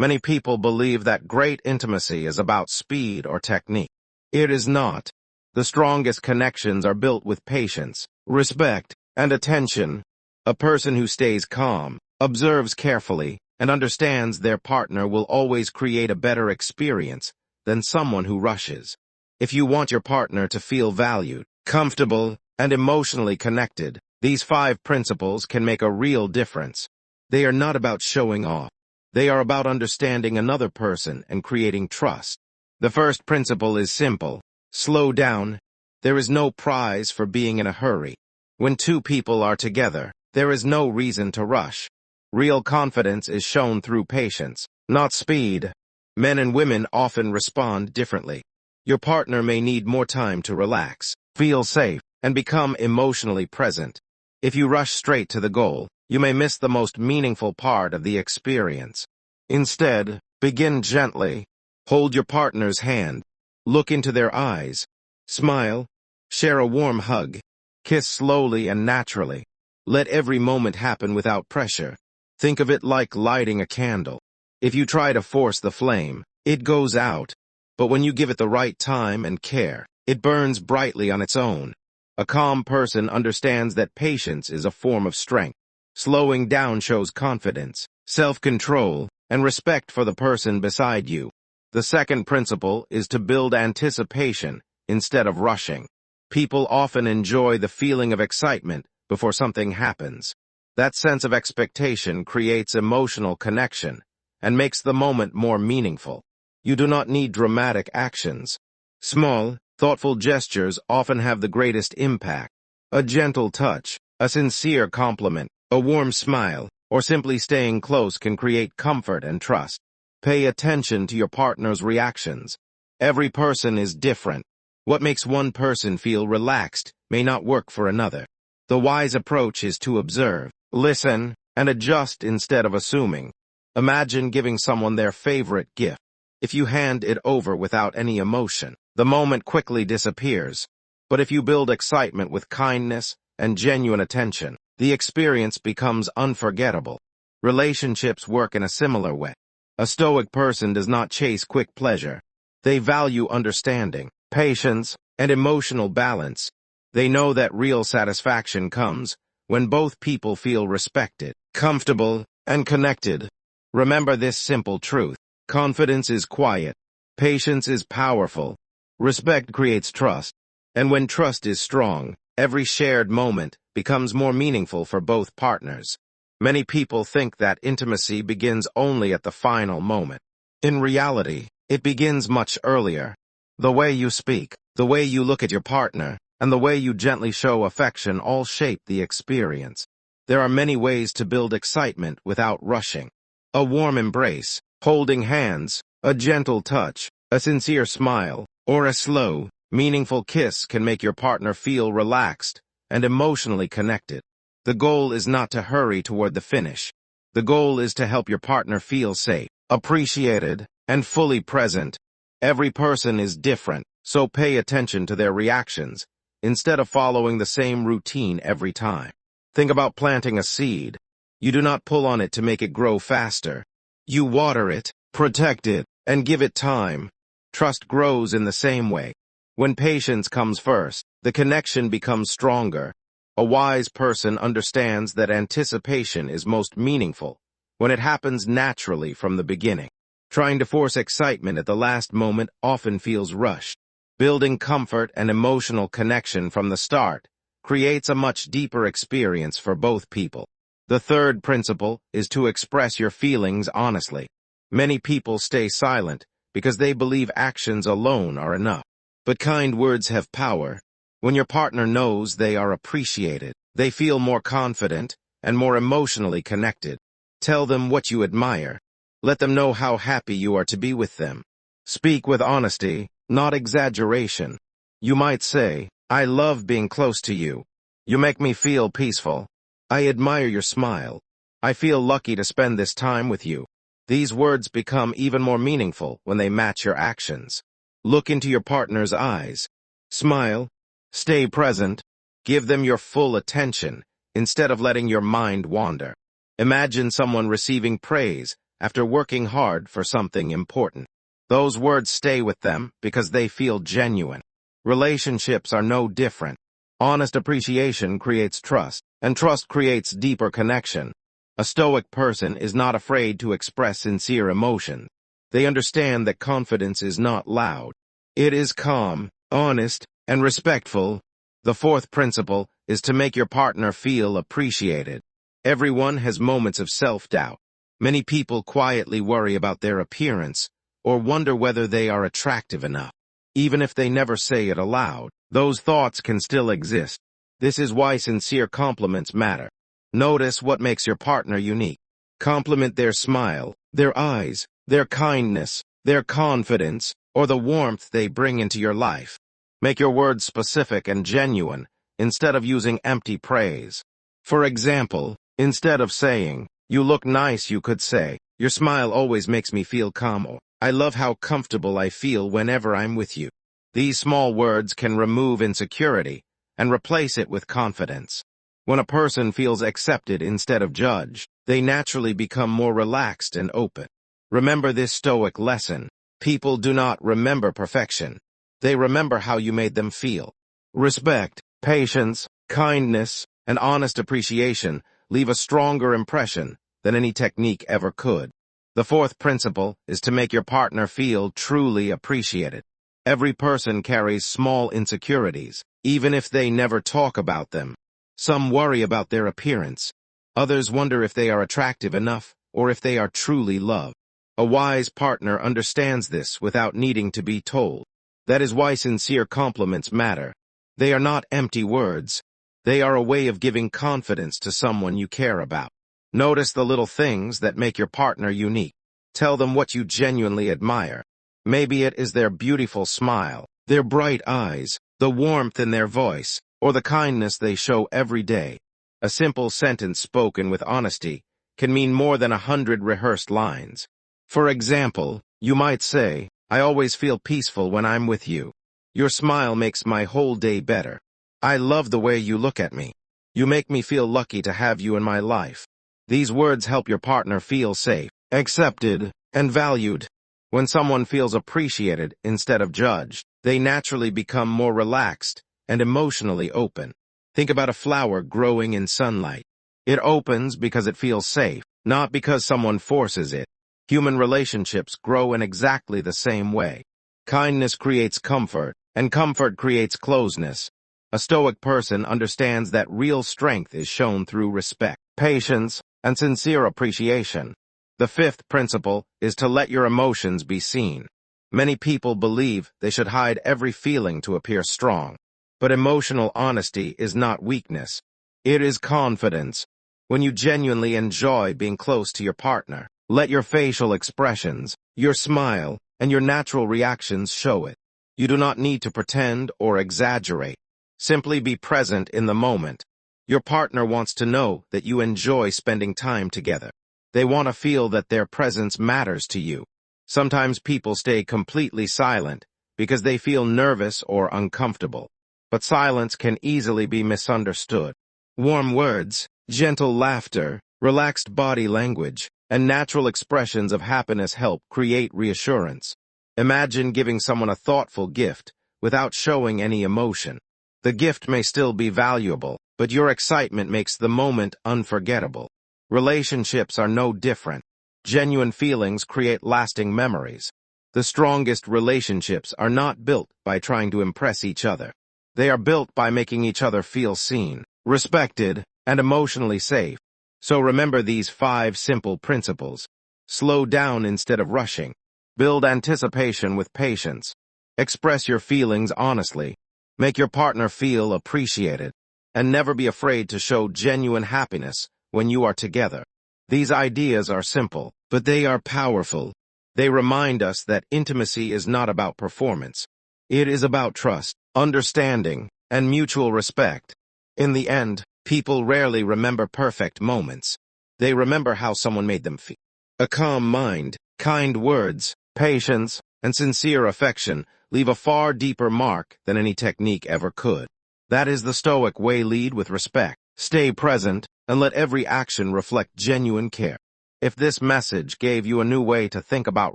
Many people believe that great intimacy is about speed or technique. It is not. The strongest connections are built with patience, respect, and attention. A person who stays calm, observes carefully, and understands their partner will always create a better experience than someone who rushes. If you want your partner to feel valued, comfortable, and emotionally connected, these 5 principles can make a real difference. They are not about showing off. They are about understanding another person and creating trust. The first principle is simple. Slow down. There is no prize for being in a hurry. When 2 people are together, there is no reason to rush. Real confidence is shown through patience, not speed. Men and women often respond differently. Your partner may need more time to relax, feel safe, and become emotionally present. If you rush straight to the goal, you may miss the most meaningful part of the experience. Instead, begin gently. Hold your partner's hand. Look into their eyes. Smile. Share a warm hug. Kiss slowly and naturally. Let every moment happen without pressure. Think of it like lighting a candle. If you try to force the flame, it goes out. But when you give it the right time and care, it burns brightly on its own. A calm person understands that patience is a form of strength. Slowing down shows confidence, self-control, and respect for the person beside you. The second principle is to build anticipation instead of rushing. People often enjoy the feeling of excitement before something happens. That sense of expectation creates emotional connection and makes the moment more meaningful. You do not need dramatic actions. Small, thoughtful gestures often have the greatest impact. A gentle touch, a sincere compliment, a warm smile, or simply staying close can create comfort and trust. Pay attention to your partner's reactions. Every person is different. What makes one person feel relaxed may not work for another. The wise approach is to observe, listen, and adjust instead of assuming. Imagine giving someone their favorite gift. If you hand it over without any emotion, the moment quickly disappears. But if you build excitement with kindness and genuine attention, the experience becomes unforgettable. Relationships work in a similar way. A stoic person does not chase quick pleasure. They value understanding, patience, and emotional balance. They know that real satisfaction comes when both people feel respected, comfortable, and connected. Remember this simple truth. Confidence is quiet. Patience is powerful. Respect creates trust. And when trust is strong, every shared moment becomes more meaningful for both partners. Many people think that intimacy begins only at the final moment. In reality, it begins much earlier. The way you speak, the way you look at your partner, and the way you gently show affection all shape the experience. There are many ways to build excitement without rushing. A warm embrace, holding hands, a gentle touch, a sincere smile, or a slow, meaningful kiss can make your partner feel relaxed and emotionally connected. The goal is not to hurry toward the finish. The goal is to help your partner feel safe, appreciated, and fully present. Every person is different, so pay attention to their reactions, instead of following the same routine every time. Think about planting a seed. You do not pull on it to make it grow faster. You water it, protect it, and give it time. Trust grows in the same way. When patience comes first, the connection becomes stronger. A wise person understands that anticipation is most meaningful when it happens naturally from the beginning. Trying to force excitement at the last moment often feels rushed. Building comfort and emotional connection from the start creates a much deeper experience for both people. The third principle is to express your feelings honestly. Many people stay silent because they believe actions alone are enough. But kind words have power. When your partner knows they are appreciated, they feel more confident and more emotionally connected. Tell them what you admire. Let them know how happy you are to be with them. Speak with honesty, not exaggeration. You might say, "I love being close to you. You make me feel peaceful. I admire your smile. I feel lucky to spend this time with you." These words become even more meaningful when they match your actions. Look into your partner's eyes. Smile. Stay present. Give them your full attention instead of letting your mind wander. Imagine someone receiving praise after working hard for something important. Those words stay with them because they feel genuine. Relationships are no different. Honest appreciation creates trust, and trust creates deeper connection. A stoic person is not afraid to express sincere emotion. They understand that confidence is not loud. It is calm, honest, and respectful. The fourth principle is to make your partner feel appreciated. Everyone has moments of self-doubt. Many people quietly worry about their appearance or wonder whether they are attractive enough. Even if they never say it aloud, those thoughts can still exist. This is why sincere compliments matter. Notice what makes your partner unique. Compliment their smile, their eyes, their kindness, their confidence, or the warmth they bring into your life. Make your words specific and genuine, instead of using empty praise. For example, instead of saying, "You look nice," you could say, "Your smile always makes me feel calm," or "I love how comfortable I feel whenever I'm with you." These small words can remove insecurity and replace it with confidence. When a person feels accepted instead of judged, they naturally become more relaxed and open. Remember this stoic lesson. People do not remember perfection. They remember how you made them feel. Respect, patience, kindness, and honest appreciation leave a stronger impression than any technique ever could. The fourth principle is to make your partner feel truly appreciated. Every person carries small insecurities, even if they never talk about them. Some worry about their appearance. Others wonder if they are attractive enough or if they are truly loved. A wise partner understands this without needing to be told. That is why sincere compliments matter. They are not empty words. They are a way of giving confidence to someone you care about. Notice the little things that make your partner unique. Tell them what you genuinely admire. Maybe it is their beautiful smile, their bright eyes, the warmth in their voice, or the kindness they show every day. A simple sentence spoken with honesty can mean more than 100 rehearsed lines. For example, you might say, "I always feel peaceful when I'm with you. Your smile makes my whole day better. I love the way you look at me. You make me feel lucky to have you in my life." These words help your partner feel safe, accepted, and valued. When someone feels appreciated instead of judged, they naturally become more relaxed and emotionally open. Think about a flower growing in sunlight. It opens because it feels safe, not because someone forces it. Human relationships grow in exactly the same way. Kindness creates comfort, and comfort creates closeness. A stoic person understands that real strength is shown through respect, patience, and sincere appreciation. The fifth principle is to let your emotions be seen. Many people believe they should hide every feeling to appear strong. But emotional honesty is not weakness. It is confidence. When you genuinely enjoy being close to your partner, let your facial expressions, your smile, and your natural reactions show it. You do not need to pretend or exaggerate. Simply be present in the moment. Your partner wants to know that you enjoy spending time together. They want to feel that their presence matters to you. Sometimes people stay completely silent because they feel nervous or uncomfortable. But silence can easily be misunderstood. Warm words, gentle laughter, relaxed body language, and natural expressions of happiness help create reassurance. Imagine giving someone a thoughtful gift without showing any emotion. The gift may still be valuable, but your excitement makes the moment unforgettable. Relationships are no different. Genuine feelings create lasting memories. The strongest relationships are not built by trying to impress each other. They are built by making each other feel seen, respected, and emotionally safe. So remember these 5 simple principles. Slow down instead of rushing. Build anticipation with patience. Express your feelings honestly. Make your partner feel appreciated. And never be afraid to show genuine happiness when you are together. These ideas are simple, but they are powerful. They remind us that intimacy is not about performance. It is about trust, understanding, and mutual respect. In the end, people rarely remember perfect moments. They remember how someone made them feel. A calm mind, kind words, patience, and sincere affection leave a far deeper mark than any technique ever could. That is the Stoic way. Lead with respect, stay present, and let every action reflect genuine care. If this message gave you a new way to think about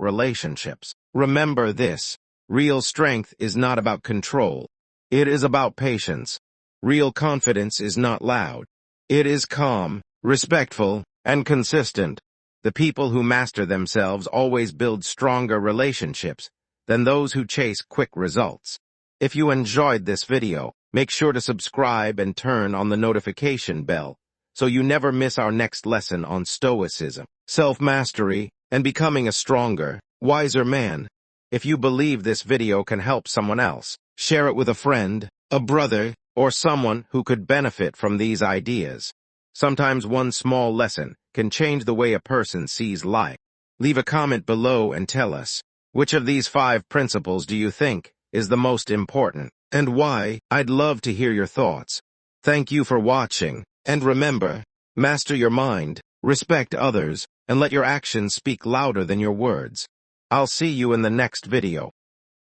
relationships, remember this. Real strength is not about control. It is about patience. Real confidence is not loud. It is calm, respectful, and consistent. The people who master themselves always build stronger relationships than those who chase quick results. If you enjoyed this video, make sure to subscribe and turn on the notification bell so you never miss our next lesson on Stoicism, self-mastery, and becoming a stronger, wiser man. If you believe this video can help someone else, share it with a friend, a brother, or someone who could benefit from these ideas. Sometimes one small lesson can change the way a person sees life. Leave a comment below and tell us, which of these 5 principles do you think is the most important, and why? I'd love to hear your thoughts. Thank you for watching, and remember, master your mind, respect others, and let your actions speak louder than your words. I'll see you in the next video.